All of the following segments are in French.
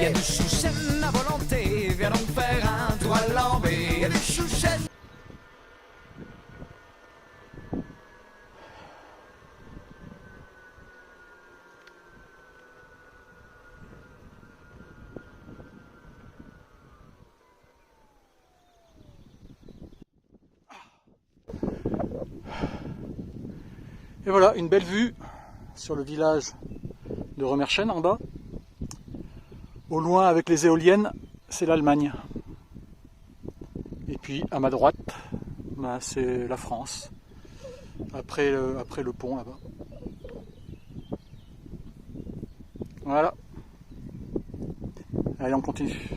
Il y a du chouchen à volonté, viens donc faire un tour à l'envers. Il y a du chouchen. Et voilà, une belle vue sur le village de Remerschen en bas. Au loin, avec les éoliennes, c'est l'Allemagne. Et puis à ma droite, bah, c'est la France. Après le pont là-bas. Voilà. Allez, on continue.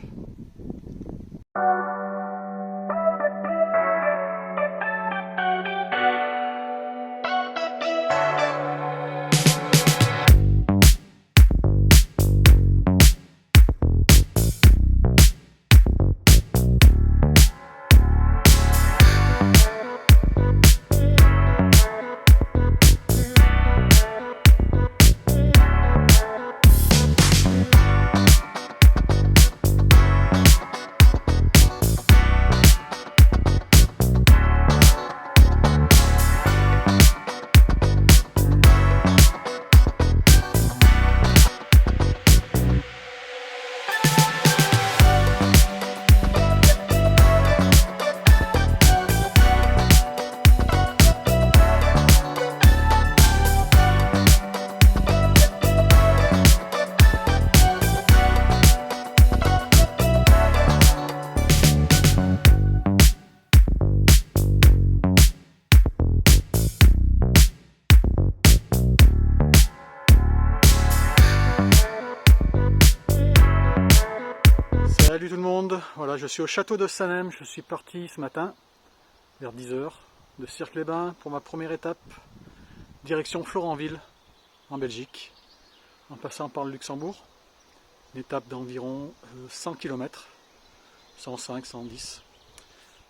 Salut tout le monde, voilà, je suis au château de Sanem, je suis parti ce matin vers 10 h de Cirque-les-Bains pour ma première étape, direction Florenville en Belgique, en passant par le Luxembourg, une étape d'environ 100 km, 105, 110.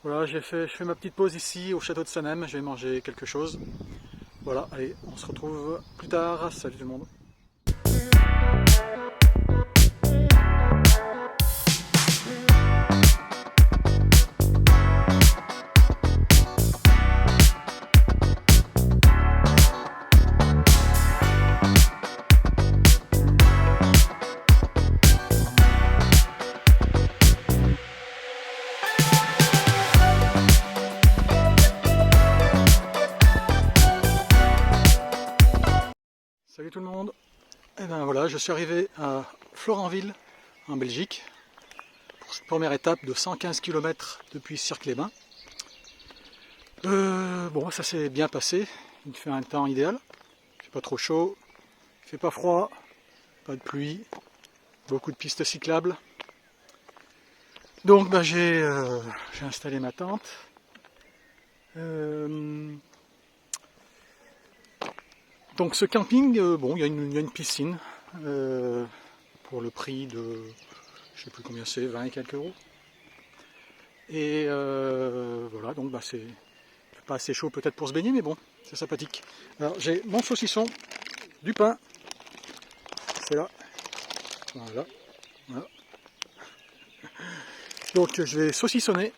Voilà, je fais ma petite pause ici au château de Sanem, je vais manger quelque chose. Voilà, allez, on se retrouve plus tard, salut tout le monde. Salut tout le monde, et ben voilà, je suis arrivé à Florenville en Belgique pour cette première étape de 115 km depuis Cirque-les-Bains. Bon, ça s'est bien passé, il fait un temps idéal, il fait pas trop chaud, il fait pas froid, pas de pluie, beaucoup de pistes cyclables. Donc ben, j'ai installé ma tente. Donc ce camping, bon, il y a une piscine pour le prix de, je sais plus combien c'est, 20 et quelques euros. Et voilà, donc bah, c'est pas assez chaud peut-être pour se baigner, mais bon, c'est sympathique. Alors j'ai mon saucisson, du pain, c'est là, voilà. Donc je vais saucissonner,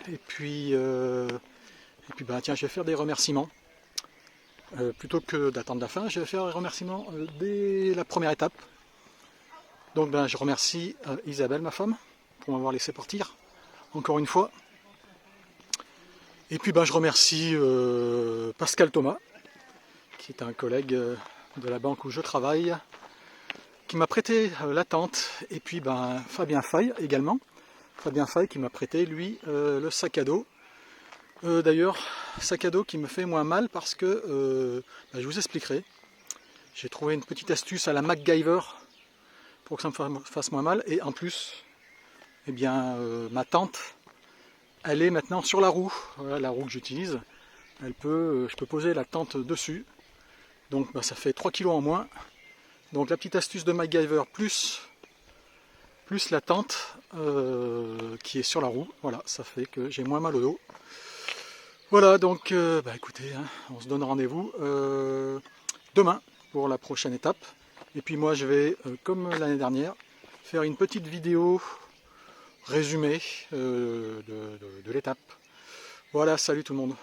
et puis bah, tiens, je vais faire des remerciements. Plutôt que d'attendre la fin, je vais faire les remerciements dès la première étape. Donc ben, je remercie Isabelle, ma femme, pour m'avoir laissé partir, encore une fois. Et puis ben, je remercie Pascal Thomas, qui est un collègue de la banque où je travaille, qui m'a prêté la tente. Et puis ben, Fabien Faye également. Fabien Faye qui m'a prêté, lui, le sac à dos. D'ailleurs, sac à dos qui me fait moins mal parce que, je vous expliquerai, j'ai trouvé une petite astuce à la MacGyver pour que ça me fasse moins mal, et en plus, eh bien, ma tente, elle est maintenant sur la roue, voilà la roue que j'utilise, je peux poser la tente dessus, donc ça fait 3 kg en moins, donc la petite astuce de MacGyver plus la tente qui est sur la roue, voilà, ça fait que j'ai moins mal au dos. Voilà, donc écoutez, hein, on se donne rendez-vous demain pour la prochaine étape. Et puis moi je vais, comme l'année dernière, faire une petite vidéo résumée de l'étape. Voilà, salut tout le monde.